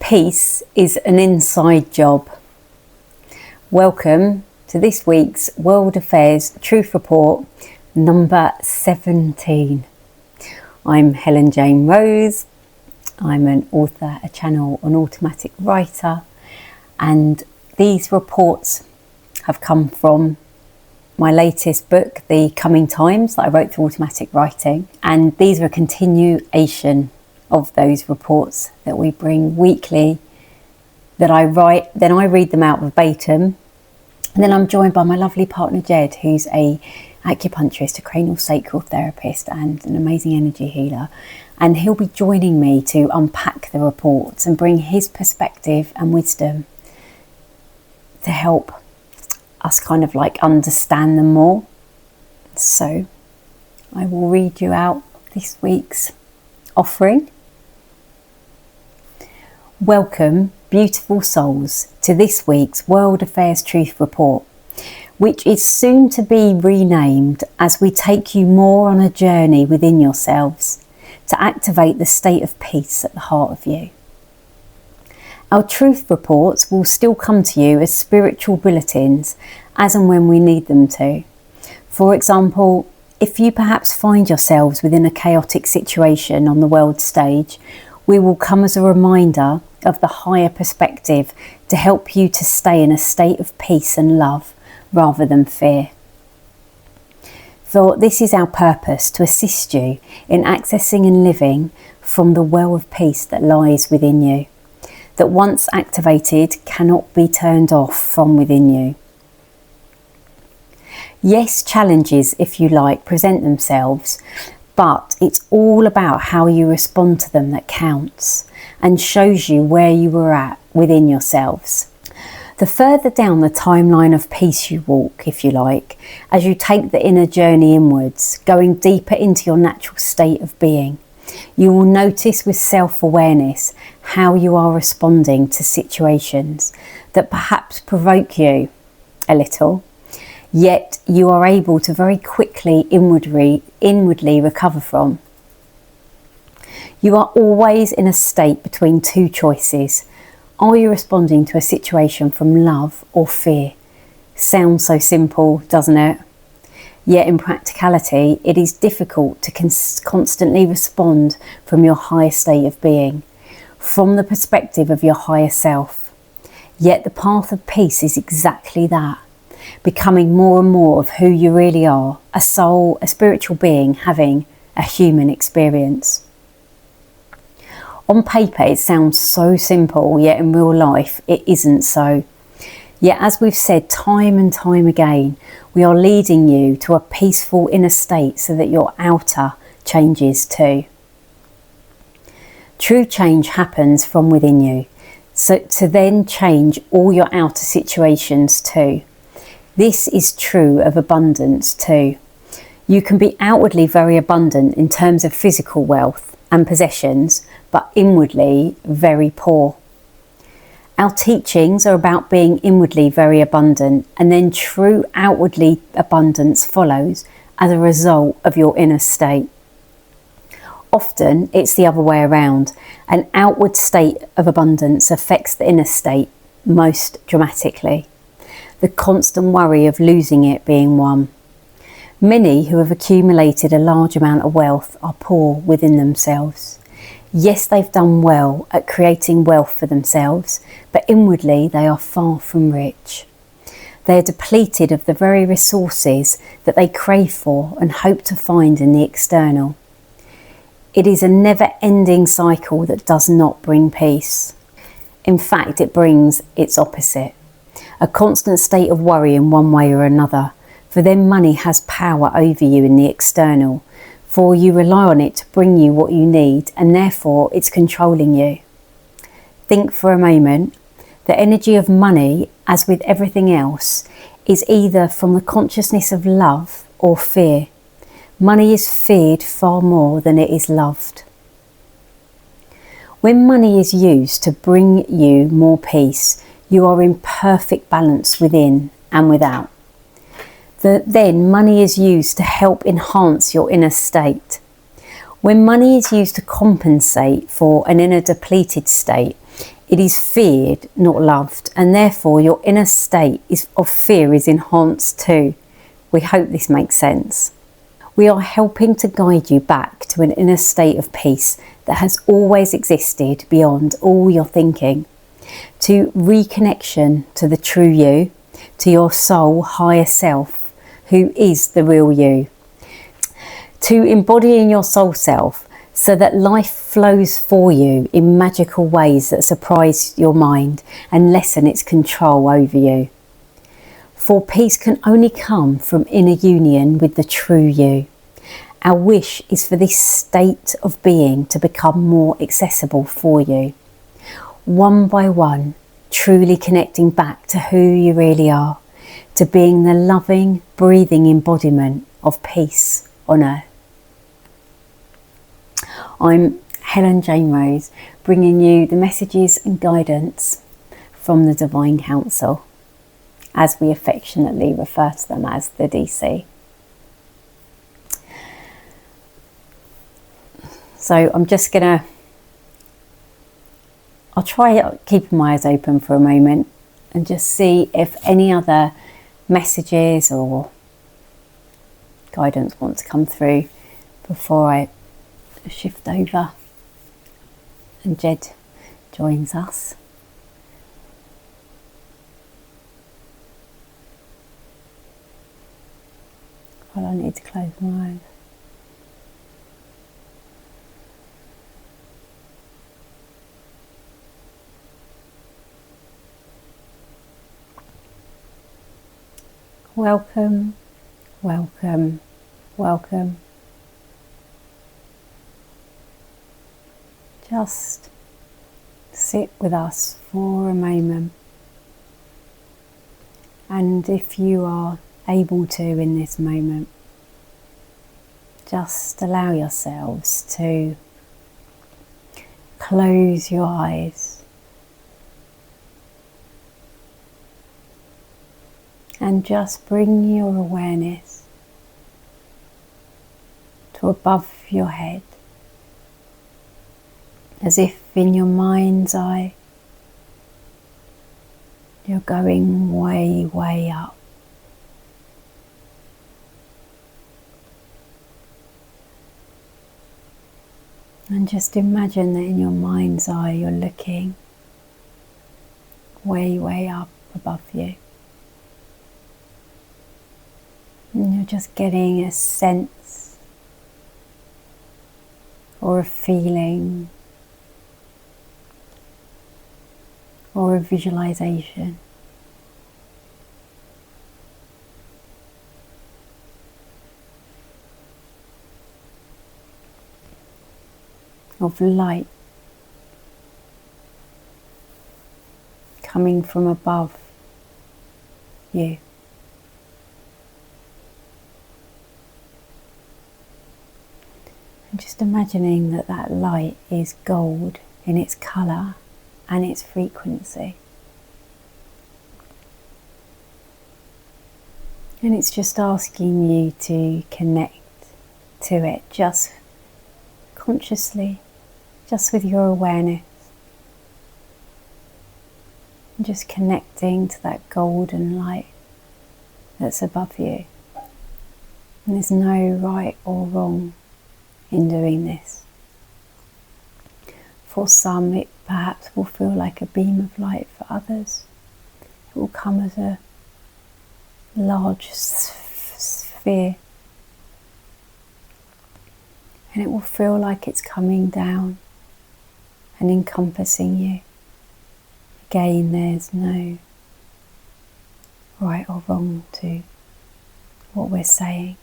Peace is an inside job. Welcome to this week's World Affairs Truth Report number 17. I'm Helen Jane Rose. I'm an author, a channel, an automatic writer, and these reports have come from my latest book, The Coming Times, that I wrote through automatic writing, and these are a continuation of those reports that we bring weekly, that I write, then I read them out verbatim, and then I'm joined by my lovely partner Jed, who's a acupuncturist, a cranial sacral therapist and an amazing energy healer, and he'll be joining me to unpack the reports and bring his perspective and wisdom to help us kind of like understand them more. So I will read you out this week's offering. Welcome, beautiful souls, to this week's World Affairs Truth Report, which is soon to be renamed as we take you more on a journey within yourselves to activate the state of peace at the heart of you. Our truth reports will still come to you as spiritual bulletins as and when we need them to. For example, if you perhaps find yourselves within a chaotic situation on the world stage, we will come as a reminder of the higher perspective to help you to stay in a state of peace and love rather than fear. For this is our purpose, to assist you in accessing and living from the well of peace that lies within you, that once activated cannot be turned off from within you. Yes, challenges, if you like, present themselves, but it's all about how you respond to them that counts and shows you where you were at within yourselves. The further down the timeline of peace you walk, if you like, as you take the inner journey inwards, going deeper into your natural state of being, you will notice with self-awareness how you are responding to situations that perhaps provoke you a little, yet you are able to very quickly inwardly recover from. You are always in a state between two choices. Are you responding to a situation from love or fear? Sounds so simple, doesn't it? Yet in practicality, it is difficult to constantly respond from your higher state of being, from the perspective of your higher self. Yet the path of peace is exactly that. Becoming more and more of who you really are, a soul, a spiritual being having a human experience. On paper it sounds so simple, yet in real life it isn't so. Yet as we've said time and time again, we are leading you to a peaceful inner state so that your outer changes too. True change happens from within you, so to then change all your outer situations too. This is true of abundance too. You can be outwardly very abundant in terms of physical wealth and possessions, but inwardly very poor. Our teachings are about being inwardly very abundant, and then true outwardly abundance follows as a result of your inner state. Often it's the other way around. An outward state of abundance affects the inner state most dramatically. The constant worry of losing it being one. Many who have accumulated a large amount of wealth are poor within themselves. Yes, they've done well at creating wealth for themselves, but inwardly they are far from rich. They are depleted of the very resources that they crave for and hope to find in the external. It is a never-ending cycle that does not bring peace. In fact, it brings its opposite. A constant state of worry in one way or another, for then money has power over you in the external, for you rely on it to bring you what you need, and therefore it's controlling you. Think for a moment. The energy of money, as with everything else, is either from the consciousness of love or fear. Money is feared far more than it is loved. When money is used to bring you more peace, you are in perfect balance within and without. Then money is used to help enhance your inner state. When money is used to compensate for an inner depleted state, It is feared, not loved, and therefore your inner state of fear is enhanced too. We hope this makes sense. We are helping to guide you back to an inner state of peace that has always existed beyond all your thinking, to reconnection to the true you, to your soul higher self, who is the real you, to embodying your soul self so that life flows for you in magical ways that surprise your mind and lessen its control over you. For peace can only come from inner union with the true you. Our wish is for this state of being to become more accessible for you. One by one, truly connecting back to who you really are, to being the loving, breathing embodiment of peace on earth. I'm Helen Jane Rose, bringing you the messages and guidance from the Divine Council, as we affectionately refer to them as the DC. So I'm just I'll try keeping my eyes open for a moment and just see if any other messages or guidance want to come through before I shift over and Jed joins us. Well, I need to close my eyes. Welcome, welcome, welcome. Just sit with us for a moment, and if you are able to in this moment, just allow yourselves to close your eyes and just bring your awareness to above your head, as if in your mind's eye you're going way, way up. And just imagine that in your mind's eye you're looking way, way up above you. And you're just getting a sense or a feeling or a visualization of light coming from above you. And just imagining that that light is gold in its colour and its frequency. And it's just asking you to connect to it, just consciously, just with your awareness. And just connecting to that golden light that's above you. And there's no right or wrong in doing this. For some, it perhaps will feel like a beam of light. For others, it will come as a large sphere, and it will feel like it's coming down and encompassing you. Again, there's no right or wrong to what we're saying.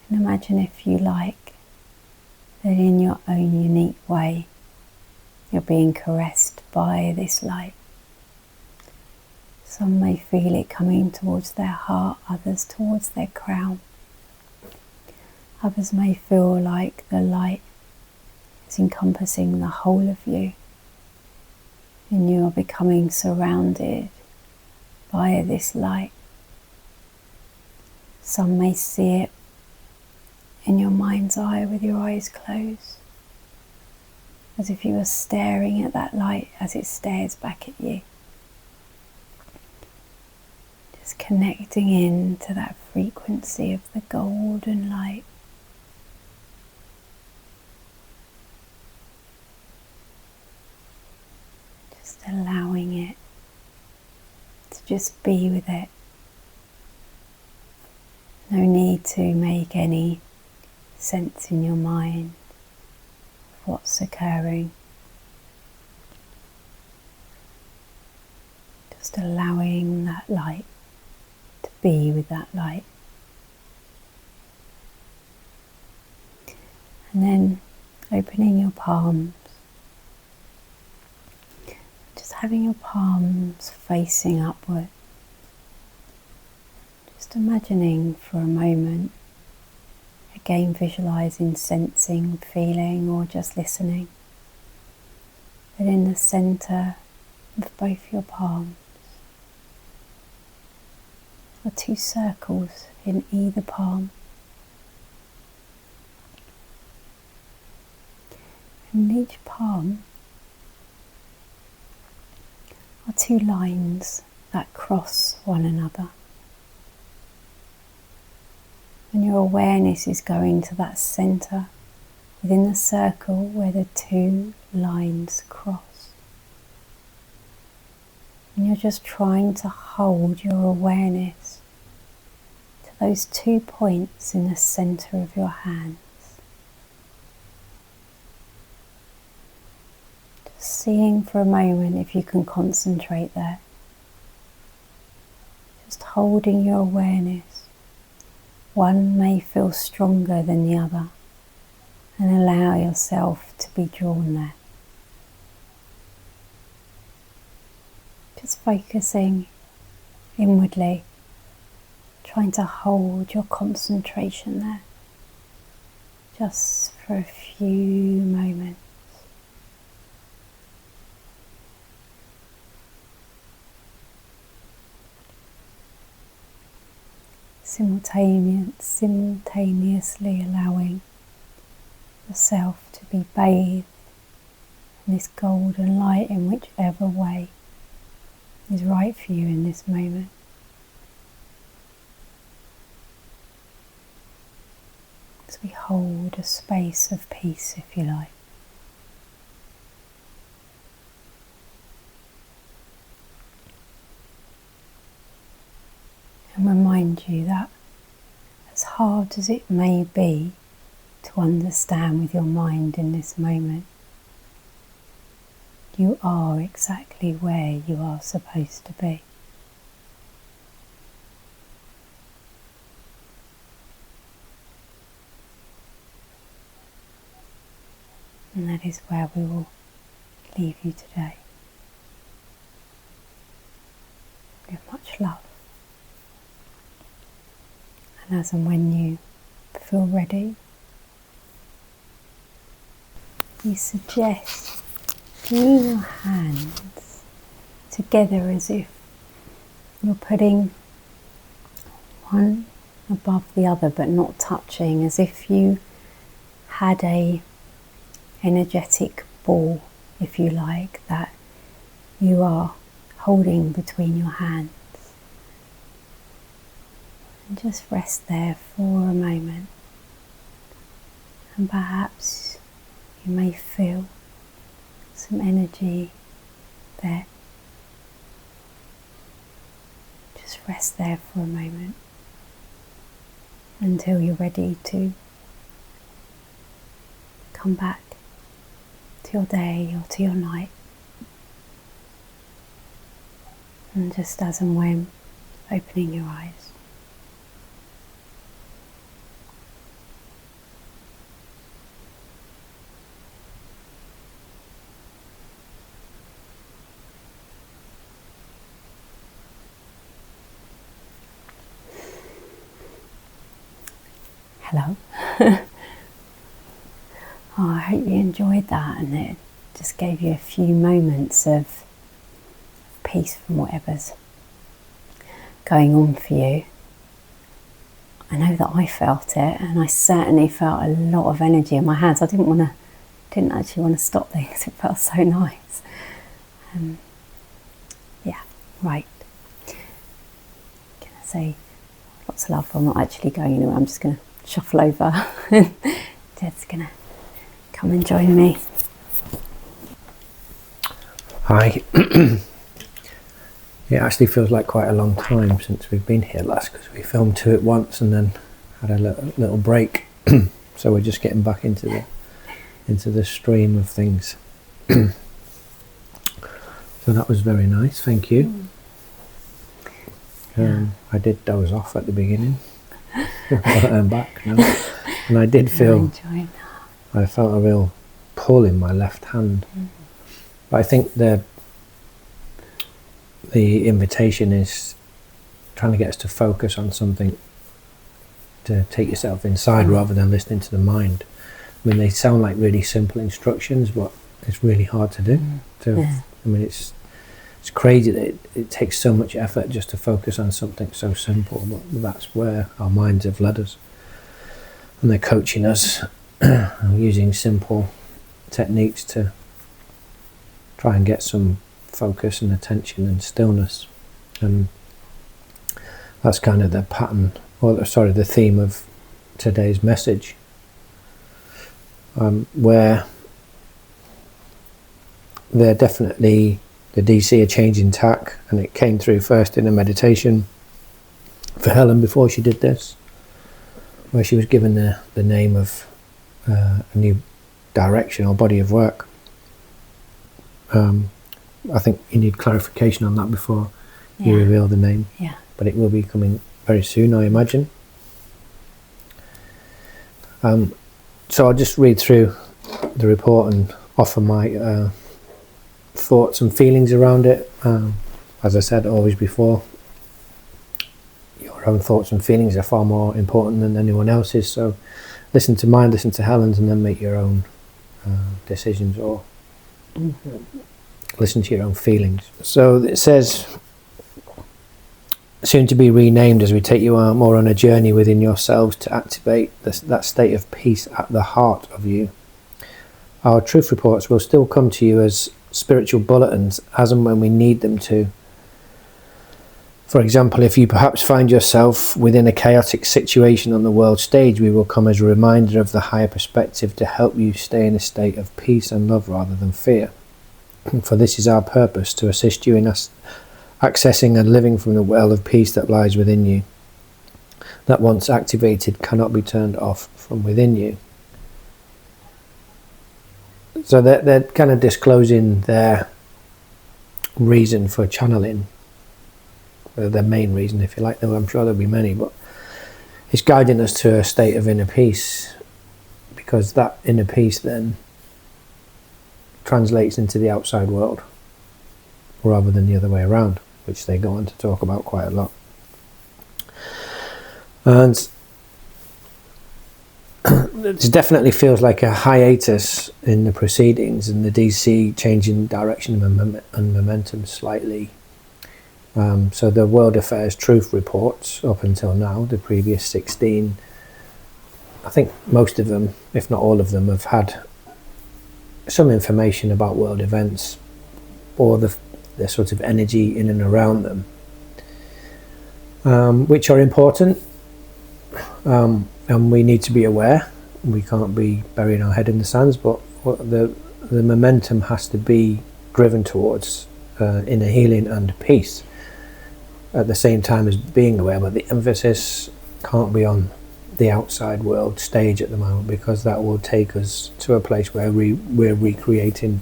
And imagine, if you like, that in your own unique way you're being caressed by this light. Some may feel it coming towards their heart, others towards their crown. Others may feel like the light is encompassing the whole of you, and you are becoming surrounded by this light. Some may see it in your mind's eye with your eyes closed. as if you were staring at that light as it stares back at you. Just connecting in to that frequency of the golden light. Just allowing it to just be with it. No need to make any sense in your mind of what's occurring. Just allowing that light to be with that light. And then opening your palms. Just having your palms facing upward. Just imagining for a moment, again visualizing, sensing, feeling, or just listening, that in the center of both your palms are two circles in either palm. In each palm are two lines that cross one another. And your awareness is going to that center within the circle where the two lines cross. And you're just trying to hold your awareness to those 2 points in the center of your hands. Just seeing for a moment if you can concentrate there. Just holding your awareness. One may feel stronger than the other, and allow yourself to be drawn there. Just focusing inwardly, trying to hold your concentration there, just for a few moments. Simultaneously allowing yourself to be bathed in this golden light in whichever way is right for you in this moment. As we hold a space of peace, if you like. And remind you that as hard as it may be to understand with your mind in this moment, you are exactly where you are supposed to be. And that is where we will leave you today. With much love. And as and when you feel ready, you suggest bringing your hands together as if you're putting one above the other but not touching, as if you had a energetic ball, if you like, that you are holding between your hands. And just rest there for a moment, and perhaps you may feel some energy there. Just rest there for a moment until you're ready to come back to your day or to your night. And just as and when, opening your eyes. Hello. I hope you enjoyed that, and it just gave you a few moments of peace from whatever's going on for you. I know that I felt it, and I certainly felt a lot of energy in my hands. I didn't want to didn't actually want to stop there because it felt so nice. Yeah, right. Can I say lots of love? I'm not actually going anywhere. I'm just going to shuffle over. Jed's going to come and join me. Hi. It actually feels like quite a long time since we've been here last, because we filmed 2 at once and then had a little break. So we're just getting back into the stream of things. So that was very nice, thank you. I did doze off at the beginning, but I'm back now, and I did feel, I felt a real pull in my left hand. But I think the invitation is trying to get us to focus on something, to take yourself inside rather than listening to the mind. I mean, they sound like really simple instructions, but it's really hard to do. I mean, it's crazy that it takes so much effort just to focus on something so simple, but that's where our minds have led us. And they're coaching us using simple techniques to try and get some focus and attention and stillness. And that's kind of the pattern, or sorry, the theme of today's message, where they're definitely, the DC are changing tack, and it came through first in a meditation for Helen before she did this, where she was given the name of a new direction or body of work. I think you need clarification on that before you reveal the name, but it will be coming very soon, I imagine. So I'll just read through the report and offer my thoughts and feelings around it. As I said always before, your own thoughts and feelings are far more important than anyone else's, so listen to mine, listen to Helen's, and then make your own decisions, or listen to your own feelings. So it says, soon to be renamed as we take you more on a journey within yourselves to activate that state of peace at the heart of you. Our truth reports will still come to you as spiritual bulletins as and when we need them to. For example, if you perhaps find yourself within a chaotic situation on the world stage, we will come as a reminder of the higher perspective to help you stay in a state of peace and love rather than fear. For this is our purpose, to assist you in accessing and living from the well of peace that lies within you, that once activated cannot be turned off from within you. So they're kind of disclosing their reason for channeling, their main reason, if you like. I'm sure there'll be many, but it's guiding us to a state of inner peace, because that inner peace then translates into the outside world rather than the other way around, which they go on to talk about quite a lot. And it definitely feels like a hiatus in the proceedings, and the DC changing direction and momentum slightly. So the World Affairs Truth Reports up until now, the previous 16, I think most of them, if not all of them, have had some information about world events, or the sort of energy in and around them, which are important, and we need to be aware. We can't be burying our head in the sands, but the momentum has to be driven towards inner healing and peace at the same time as being aware, but the emphasis can't be on the outside world stage at the moment, because that will take us to a place where we're recreating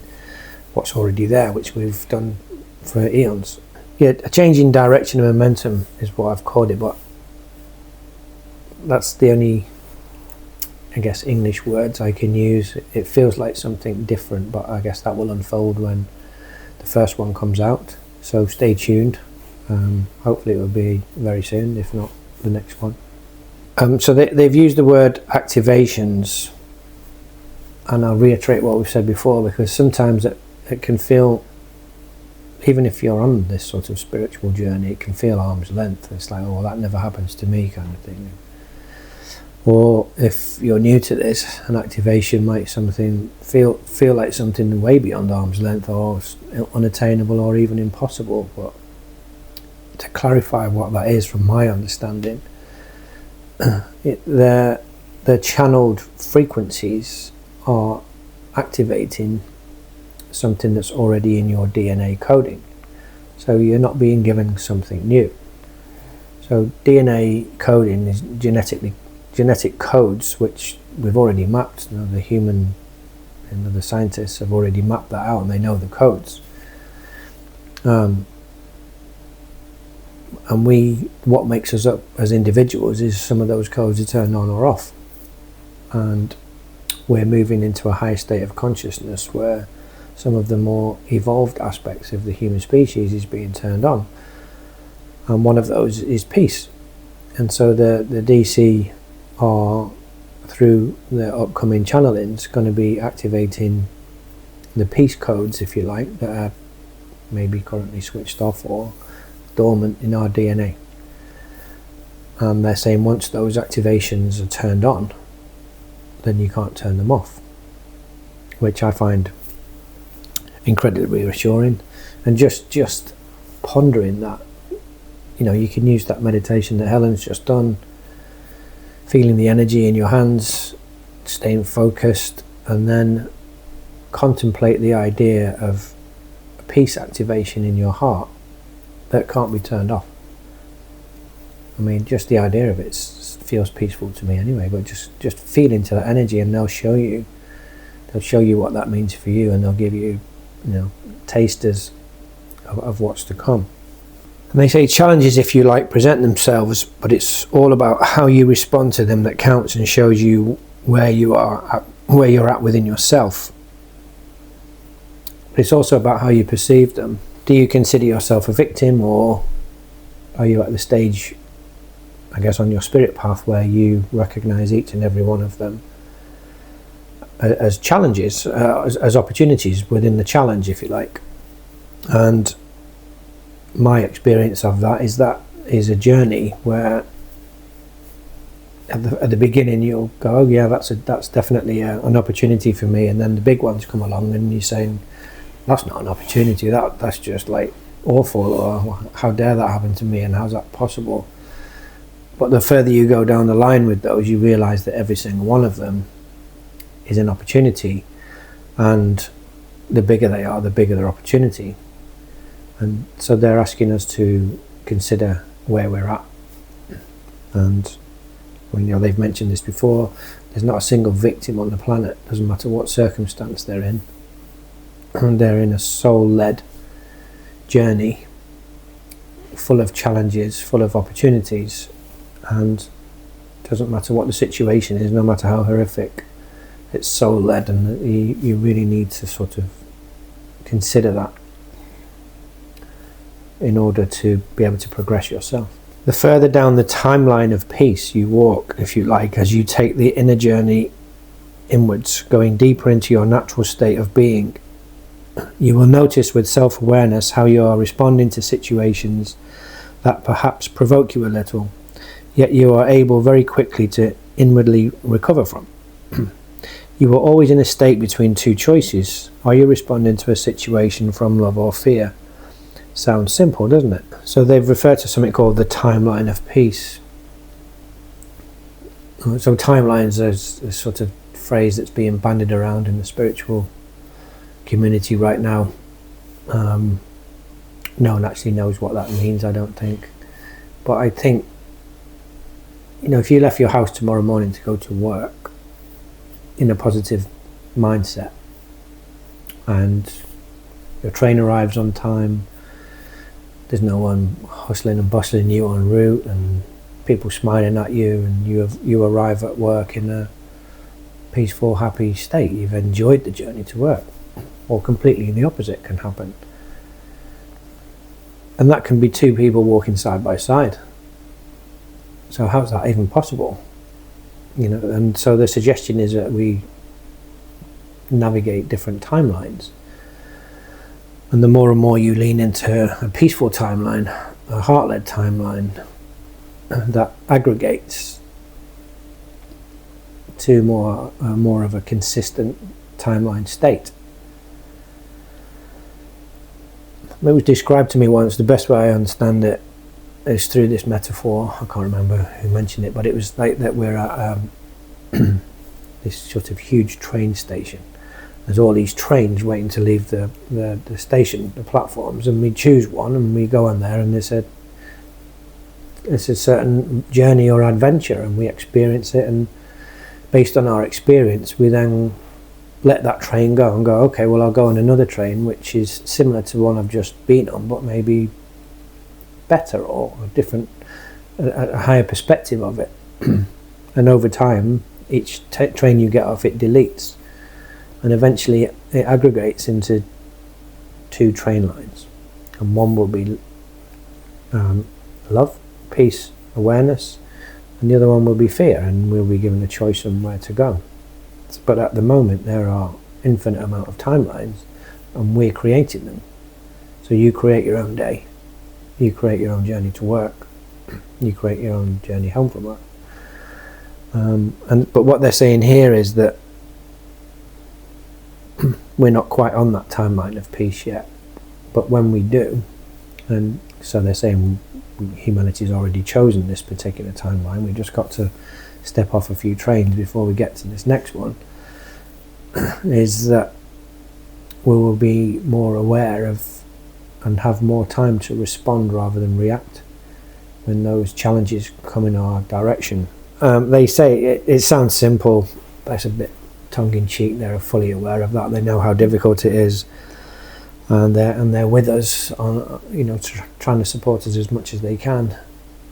what's already there, which we've done for eons. Yeah, a change in direction and momentum is what I've called it, but that's the only, I guess, English words I can use. It feels like something different, but I guess that will unfold when the first one comes out, so stay tuned. Hopefully it will be very soon, if not the next one. So they've used the word activations, and I'll reiterate what we've said before, because sometimes it can feel, even if you're on this sort of spiritual journey, it can feel arm's length. It's like, oh, that never happens to me, kind of thing. Or if you're new to this, an activation might feel like something way beyond arm's length, or unattainable, or even impossible. But to clarify what that is, from my understanding, the channeled frequencies are activating something that's already in your DNA coding. So you're not being given something new. So DNA coding is genetic codes which we've already mapped. The human and the scientists have already mapped that out, and they know the codes. And what makes us up as individuals is some of those codes are turned on or off. And we're moving into a higher state of consciousness where some of the more evolved aspects of the human species is being turned on. And one of those is peace. And so the DC are, through the upcoming channelings, going to be activating the peace codes, if you like, that are maybe currently switched off or dormant in our DNA. And they're saying once those activations are turned on, then you can't turn them off, which I find incredibly reassuring. And just pondering that, you can use that meditation that Helen's just done, feeling the energy in your hands, staying focused, and then contemplate the idea of a peace activation in your heart that can't be turned off. I mean, just the idea of it feels peaceful to me anyway, but just feel into that energy, and they'll show you what that means for you, and they'll give you, tasters of what's to come. And they say challenges, if you like, present themselves, but it's all about how you respond to them that counts and shows you where you're at within yourself. But it's also about how you perceive them. Do you consider yourself a victim, or are you at the stage, I guess, on your spirit path where you recognize each and every one of them as challenges, as opportunities within the challenge, if you like? And my experience of that is a journey where at the beginning you'll go, oh yeah, that's definitely an opportunity for me, and then the big ones come along and you're saying, that's not an opportunity, that's just like awful, or how dare that happen to me, and how's that possible? But the further you go down the line with those, you realize that every single one of them is an opportunity, and the bigger they are, the bigger their opportunity. And so they're asking us to consider where we're at. And they've mentioned this before, there's not a single victim on the planet, doesn't matter what circumstance they're in. And they're in a soul-led journey, full of challenges, full of opportunities, and it doesn't matter what the situation is, no matter how horrific, it's soul-led, and you really need to sort of consider that in order to be able to progress yourself. The further down the timeline of peace you walk, if you like, as you take the inner journey inwards, going deeper into your natural state of being, you will notice with self-awareness how you are responding to situations that perhaps provoke you a little, yet you are able very quickly to inwardly recover from. You are always in a state between two choices. Are you responding to a situation from love or fear? Sounds simple, doesn't it? So they've referred to something called the timeline of peace. So timelines is a sort of phrase that's being bandied around in the spiritual community right now. No one actually knows what that means, I don't think. But I think, if you left your house tomorrow morning to go to work in a positive mindset, and your train arrives on time, there's no one hustling and bustling you en route, and people smiling at you, and you arrive at work in a peaceful, happy state. You've enjoyed the journey to work. Or completely the opposite can happen. And that can be two people walking side by side. So how's that even possible? And so the suggestion is that we navigate different timelines. And the more and more you lean into a peaceful timeline, a heart-led timeline, that aggregates to more of a consistent timeline state. It was described to me once, the best way I understand it is through this metaphor. I can't remember who mentioned it, but it was like that we're at this sort of huge train station. There's all these trains waiting to leave the station, the platforms, and we choose one and we go on there, and it's a certain journey or adventure, and we experience it, and based on our experience we then let that train go and go, okay, well, I'll go on another train which is similar to one I've just been on, but maybe better or a different, a higher perspective of it. And over time, each train you get off, it deletes, and eventually it aggregates into 2 train lines, and one will be love, peace, awareness, and the other one will be fear, and we'll be given a choice on where to go. But at the moment there are infinite amount of timelines, and we're creating them. So you create your own day, you create your own journey to work, you create your own journey home from work. But what they're saying here is that we're not quite on that timeline of peace yet, but when we do, and so they're saying humanity's already chosen this particular timeline, we've just got to step off a few trains before we get to this next one, is that we will be more aware of and have more time to respond rather than react when those challenges come in our direction. They say it sounds simple, that's a bit tongue-in-cheek, they're fully aware of that, they know how difficult it is, and they're with us on, trying to support us as much as they can,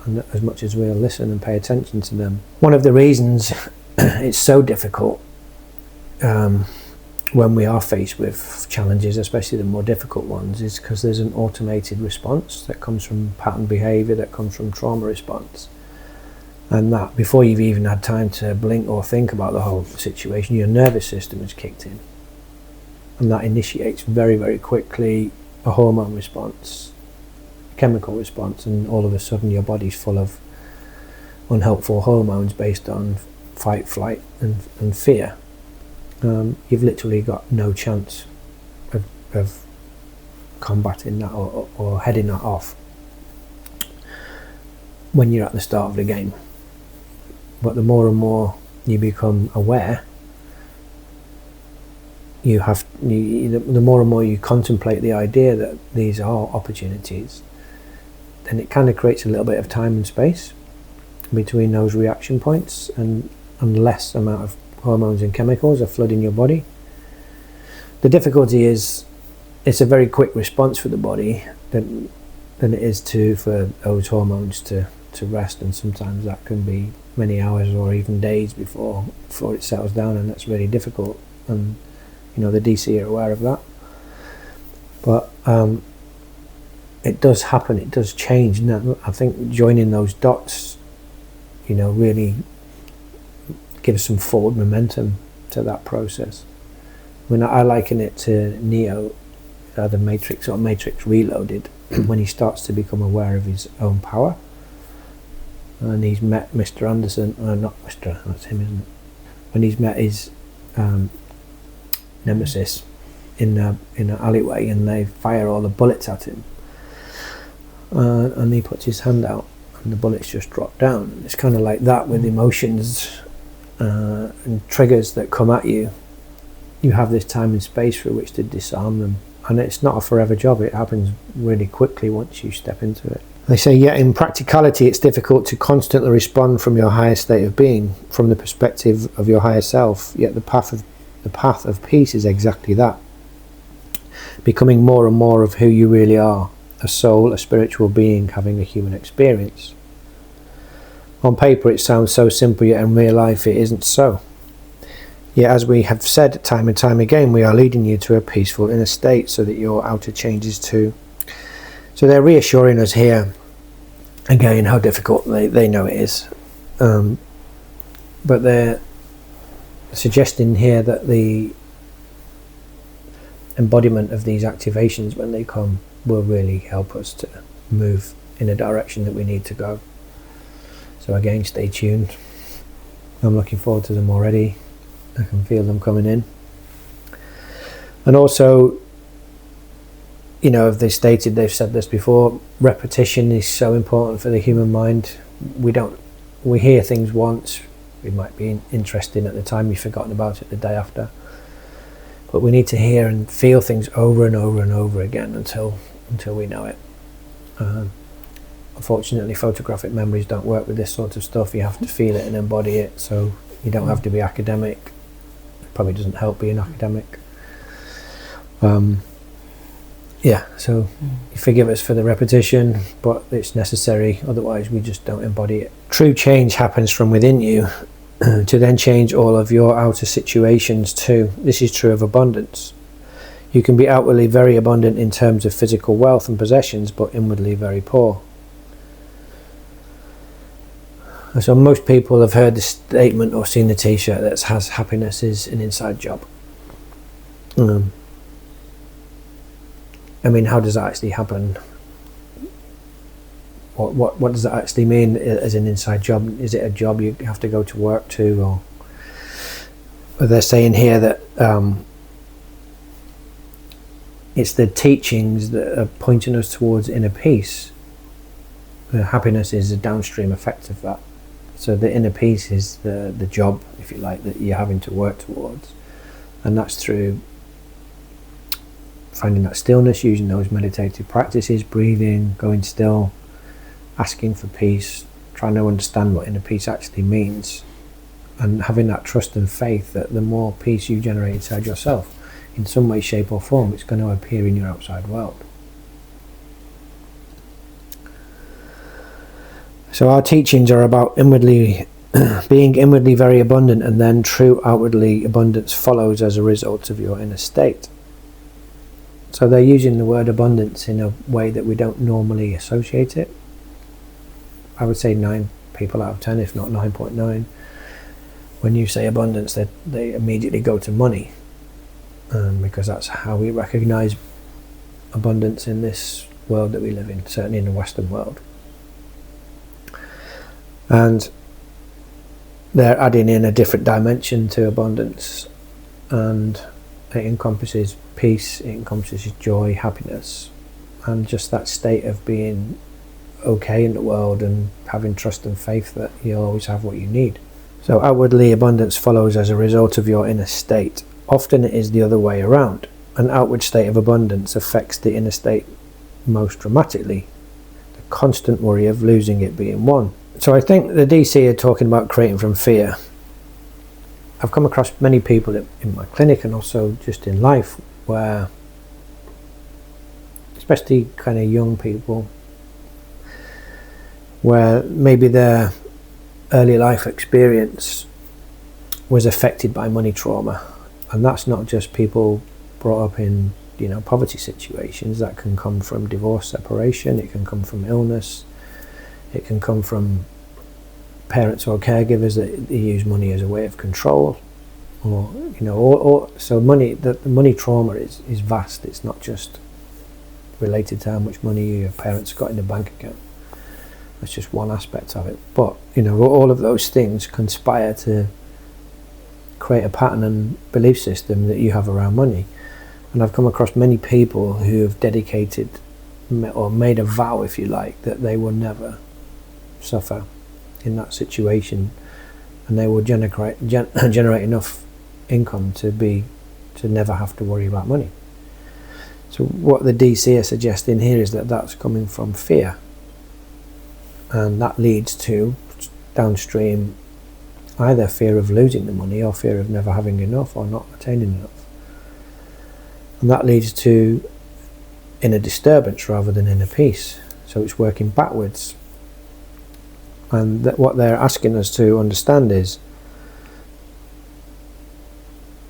and as much as we'll listen and pay attention to them. One of the reasons it's so difficult when we are faced with challenges, especially the more difficult ones, is because there's an automated response that comes from pattern behaviour, that comes from trauma response, and that before you've even had time to blink or think about the whole situation, your nervous system has kicked in, and that initiates very, very quickly a hormone response, chemical response, and all of a sudden your body's full of unhelpful hormones based on fight, flight and fear. You've literally got no chance of combating that or heading that off when you're at the start of the game. But the more and more you become aware, the more and more you contemplate the idea that these are opportunities, then it kind of creates a little bit of time and space between those reaction points, and less amount of hormones and chemicals are flooding your body. The difficulty is it's a very quick response for the body than it is for those hormones to rest, and sometimes that can be many hours or even days before it settles down, and that's really difficult, and the DC are aware of that. But it does happen, it does change, and I think joining those dots really gives some forward momentum to that process. I mean, I liken it to Neo, the Matrix or Matrix Reloaded, when he starts to become aware of his own power, and he's met Mr. Anderson, not Mr. that's him, isn't it? When he's met his nemesis in an alleyway, and they fire all the bullets at him, and he puts his hand out and the bullets just drop down. And it's kind of like that with emotions and triggers that come at you. You have this time and space for which to disarm them, and it's not a forever job. It happens really quickly once you step into it. They say, yet in practicality it's difficult to constantly respond from your higher state of being, from the perspective of your higher self, yet the path of peace is exactly that. Becoming more and more of who you really are, a soul, a spiritual being having a human experience. On paper it sounds so simple, yet in real life it isn't so. Yet as we have said time and time again, we are leading you to a peaceful inner state so that your outer changes too. So they're reassuring us here, again, how difficult they know it is. But they're suggesting here that the embodiment of these activations, when they come, will really help us to move in a direction that we need to go. So again, stay tuned. I'm looking forward to them already. I can feel them coming in. And also, they've said this before, repetition is so important for the human mind. We hear things once, it might be interesting at the time, you've forgotten about it the day after. But we need to hear and feel things over and over and over again until we know it. Unfortunately, photographic memories don't work with this sort of stuff. You have to feel it and embody it, so you don't have to be academic. It probably doesn't help being academic. So you forgive us for the repetition, but it's necessary, otherwise we just don't embody it. True change happens from within you to then change all of your outer situations too. This is true of abundance. You can be outwardly very abundant in terms of physical wealth and possessions, but inwardly very poor. So most people have heard the statement or seen the t-shirt that has happiness is an inside job. How does that actually happen? What does that actually mean as an inside job? Is it a job you have to go to work to, or they're saying here that it's the teachings that are pointing us towards inner peace. The happiness is a downstream effect of that. So the inner peace is the job, if you like, that you're having to work towards, and that's through finding that stillness, using those meditative practices, breathing, going still, asking for peace, trying to understand what inner peace actually means, and having that trust and faith that the more peace you generate inside yourself, in some way, shape or form, it's going to appear in your outside world. So our teachings are about being inwardly very abundant, and then true outwardly abundance follows as a result of your inner state. So they're using the word abundance in a way that we don't normally associate it. I would say 9 people out of 10, if not 9.9, when you say abundance, they immediately go to money, because that's how we recognize abundance in this world that we live in, certainly in the Western world. And they're adding in a different dimension to abundance, and it encompasses peace, it encompasses joy, happiness, and just that state of being okay in the world and having trust and faith that you'll always have what you need. So outwardly, abundance follows as a result of your inner state. Often it is the other way around. An outward state of abundance affects the inner state most dramatically, the constant worry of losing it being one. So I think the DC are talking about creating from fear. I've come across many people in my clinic and also just in life where, especially kind of young people, where maybe their early life experience was affected by money trauma. And that's not just people brought up in poverty situations. That can come from divorce, separation, it can come from illness, it can come from parents or caregivers that use money as a way of control, or so money. The money trauma is vast. It's not just related to how much money your parents got in the bank account. That's just one aspect of it. But all of those things conspire to create a pattern and belief system that you have around money. And I've come across many people who have dedicated or made a vow, if you like, that they will never suffer in that situation, and they will generate enough income to never have to worry about money. So what the DC are suggesting here is that that's coming from fear, and that leads to downstream either fear of losing the money or fear of never having enough or not attaining enough, and that leads to inner disturbance rather than inner peace. So it's working backwards. And what they're asking us to understand is,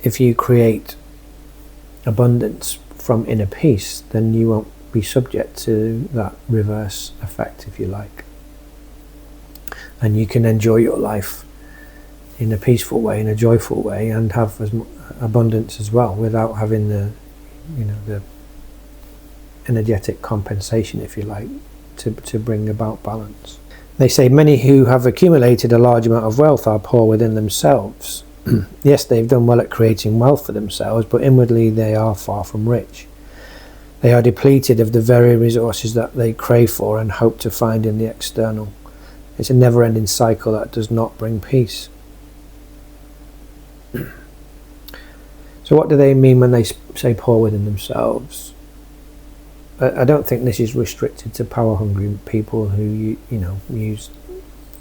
if you create abundance from inner peace, then you won't be subject to that reverse effect, if you like. And you can enjoy your life in a peaceful way, in a joyful way, and have abundance as well, without having the energetic compensation, if you like, to bring about balance. They say many who have accumulated a large amount of wealth are poor within themselves. Yes, they've done well at creating wealth for themselves, but inwardly they are far from rich. They are depleted of the very resources that they crave for and hope to find in the external. It's a never-ending cycle that does not bring peace. So what do they mean when they say poor within themselves? I don't think this is restricted to power-hungry people who use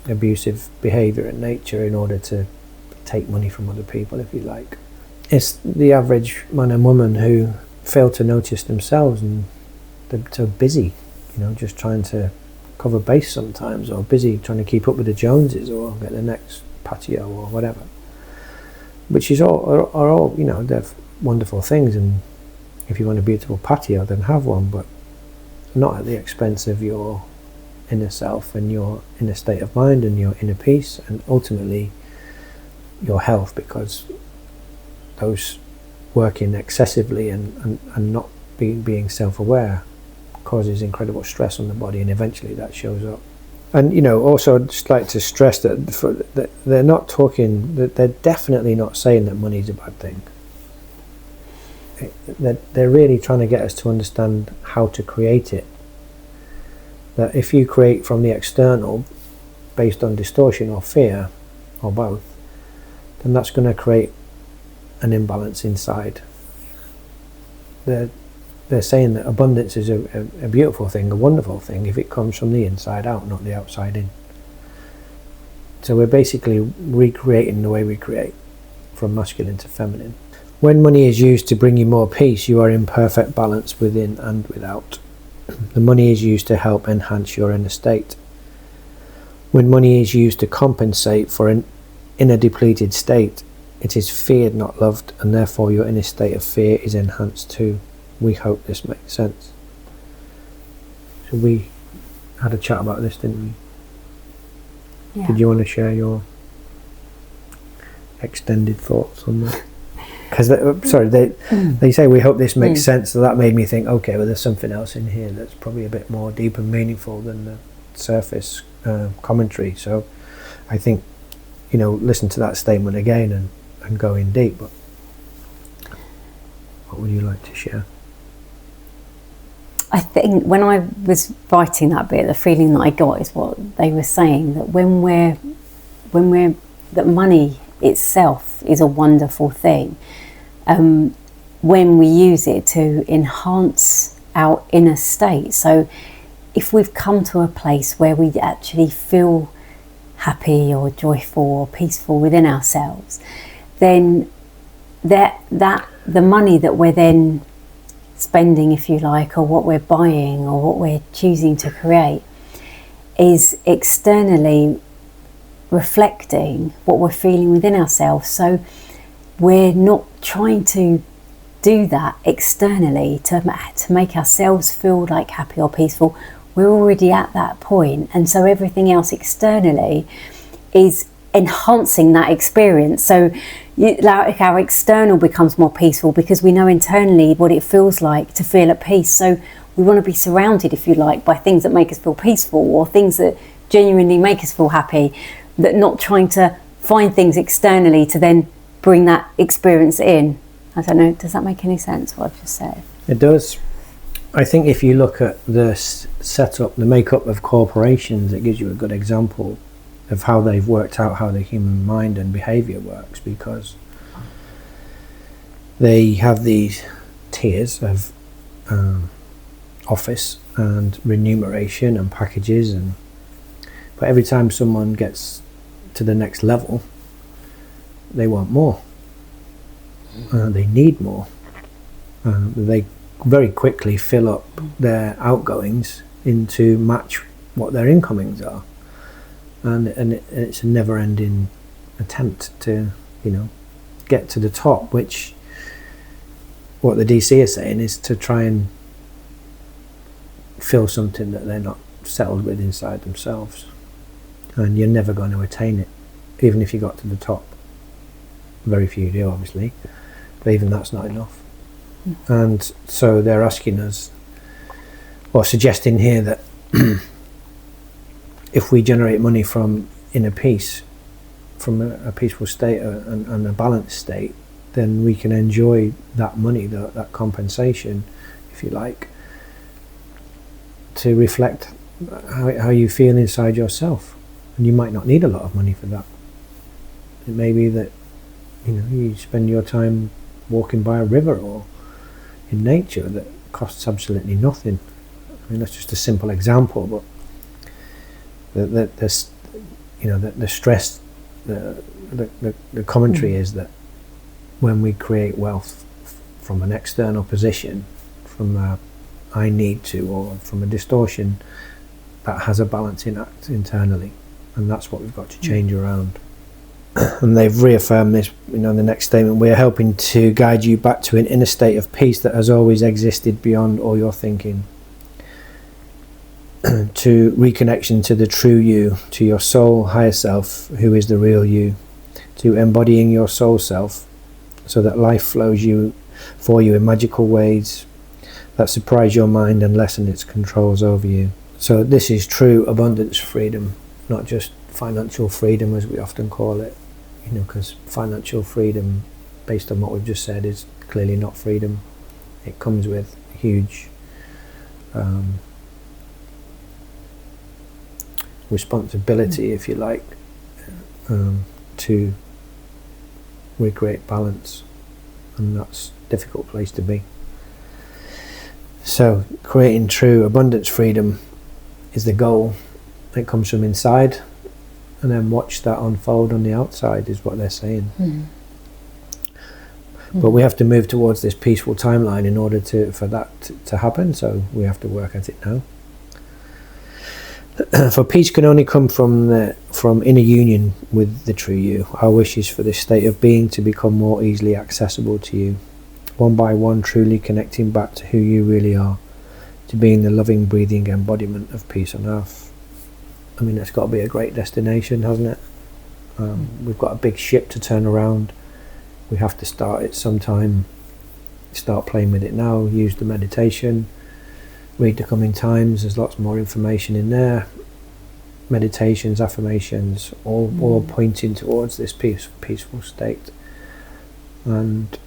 abusive behaviour in nature in order to take money from other people, if you like. It's the average man and woman who fail to notice themselves, and they're so busy, just trying to cover base sometimes, or busy trying to keep up with the Joneses or get the next patio or whatever, which is all they're wonderful things, and if you want a beautiful patio, then have one, but not at the expense of your inner self and your inner state of mind and your inner peace, and ultimately your health, because those working excessively and not being self-aware causes incredible stress on the body, and eventually that shows up. And also I'd just like to stress that they're not talking, that they're definitely not saying that money is a bad thing. They're really trying to get us to understand how to create it. That if you create from the external based on distortion or fear, or both, then that's going to create an imbalance inside. They're saying that abundance is a beautiful thing, a wonderful thing, if it comes from the inside out, not the outside in. So we're basically recreating the way we create, from masculine to feminine. When money is used to bring you more peace, you are in perfect balance within and without. The money is used to help enhance your inner state. When money is used to compensate for an inner depleted state, it is feared, not loved, and therefore your inner state of fear is enhanced too. We hope this makes sense. So we had a chat about this, didn't we? Yeah. Did you want to share your extended thoughts on that? Because they say we hope this makes sense, so that made me think, okay, well there's something else in here that's probably a bit more deep and meaningful than the surface commentary. So I think, listen to that statement again and go in deep. But what would you like to share? I think when I was writing that bit, the feeling that I got is what they were saying, that that money itself is a wonderful thing, when we use it to enhance our inner state. So if we've come to a place where we actually feel happy or joyful or peaceful within ourselves, then that the money that we're then spending, if you like, or what we're buying or what we're choosing to create is externally reflecting what we're feeling within ourselves. So we're not trying to do that externally to make ourselves feel like happy or peaceful. We're already at that point, and so everything else externally is enhancing that experience. So like our external becomes more peaceful because we know internally what it feels like to feel at peace. So we want to be surrounded, if you like, by things that make us feel peaceful, or things that genuinely make us feel happy, that not trying to find things externally to then bring that experience in. I don't know, does that make any sense, what I've just said? It does. I think if you look at the setup, the makeup of corporations, it gives you a good example of how they've worked out how the human mind and behaviour works, because they have these tiers of office and remuneration and packages, but every time someone gets to the next level, they want more. They need more. They very quickly fill up their outgoings to match what their incomings are, and it's a never-ending attempt to get to the top, which what the DC is saying is to try and fill something that they're not settled with inside themselves, and you're never going to attain it, even if you got to the top. Very few do, obviously, but even that's not enough. And so they're asking us, or suggesting here, that if we generate money from inner peace, from a peaceful state and a balanced state, then we can enjoy that money, that compensation, if you like, to reflect how you feel inside yourself. And you might not need a lot of money for that. It may be that, you know, you spend your time walking by a river or in nature that costs absolutely nothing. I mean, that's just a simple example, but the stress, the commentary is that when we create wealth from an external position, from a I need to, or from a distortion, that has a balancing act internally, and that's what we've got to change around. And they've reaffirmed this, you know, in the next statement: we are helping to guide you back to an inner state of peace that has always existed beyond all your thinking, to reconnection to the true you, to your soul higher self, who is the real you, to embodying your soul self, so that life flows for you in magical ways that surprise your mind and lessen its controls over you. So this is true abundance freedom, not just financial freedom as we often call it, you know, because financial freedom, based on what we've just said, is clearly not freedom. It comes with huge responsibility, if you like, to recreate balance, and that's a difficult place to be. So creating true abundance freedom is the goal. It comes from inside, and then watch that unfold on the outside, is what they're saying. But we have to move towards this peaceful timeline in order for that to happen, so we have to work at it now. For peace can only come from inner union with the true you. Our wish is for this state of being to become more easily accessible to you, one by one, truly connecting back to who you really are, to being the loving, breathing embodiment of peace on earth. I mean, it's got to be a great destination, hasn't it? We've got a big ship to turn around. We have to start it sometime. Start playing with it now. Use the meditation. Read the coming times. There's lots more information in there. Meditations, affirmations, all pointing towards this peaceful state. And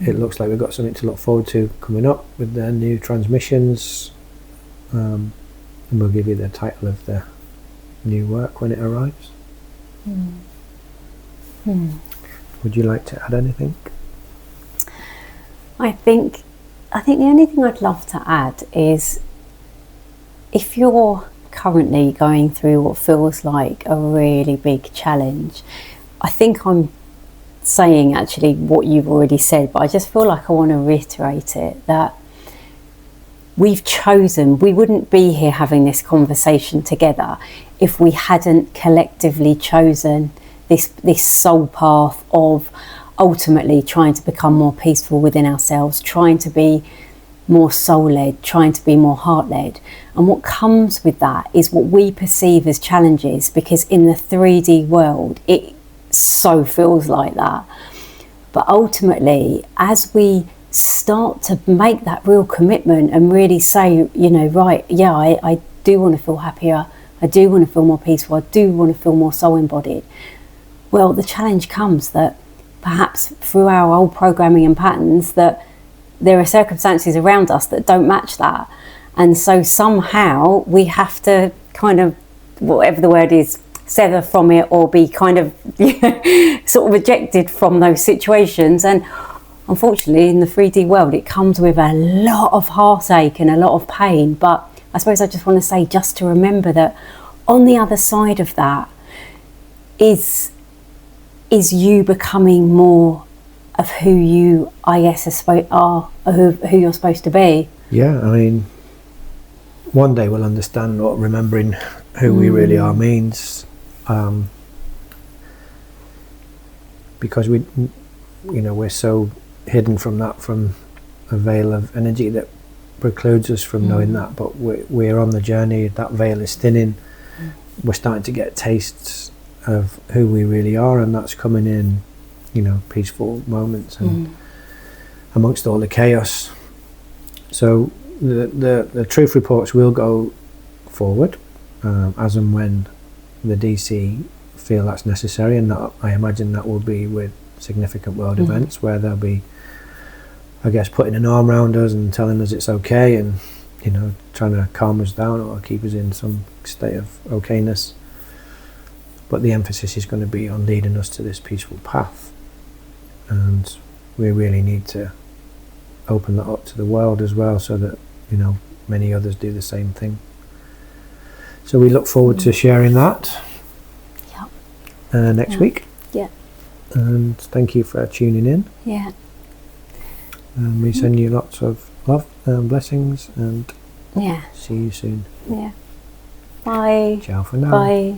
it looks like we've got something to look forward to coming up with the new transmissions. And we'll give you the title of the new work when it arrives. Would you like to add anything? I think the only thing I'd love to add is, if you're currently going through what feels like a really big challenge, I think I'm saying actually what you've already said, but I just feel like I want to reiterate it, that we've chosen, we wouldn't be here having this conversation together if we hadn't collectively chosen this soul path of ultimately trying to become more peaceful within ourselves, trying to be more soul-led, trying to be more heart-led. And what comes with that is what we perceive as challenges, because in the 3D world it so feels like that. But ultimately, as we start to make that real commitment and really say, you know, right, yeah, I do want to feel happier, I do want to feel more peaceful, I do want to feel more soul embodied, well, the challenge comes that perhaps through our old programming and patterns, that there are circumstances around us that don't match that. And so somehow we have to kind of, whatever the word is, sever from it, or be kind of sort of ejected from those situations. And unfortunately, in the 3D world, it comes with a lot of heartache and a lot of pain. But I suppose I just want to say, just to remember that on the other side of that is you becoming more of who you, I guess, are, who you're supposed to be. Yeah, I mean, one day we'll understand what remembering who we really are means, because we're so hidden from that, from a veil of energy that precludes us from knowing that. But we're on the journey. That veil is thinning. We're starting to get tastes of who we really are, and that's coming in, peaceful moments and amongst all the chaos. So the truth reports will go forward, as and when the DC feel that's necessary, and that, I imagine that will be with significant world events where they'll be, I guess, putting an arm around us and telling us it's okay, and trying to calm us down or keep us in some state of okayness. But the emphasis is going to be on leading us to this peaceful path, and we really need to open that up to the world as well, so that many others do the same thing. So we look forward to sharing that next week. Yeah. And thank you for tuning in. Yeah. And we send you lots of love and blessings, and Yeah. see you soon. Yeah. Bye. Ciao for now. Bye.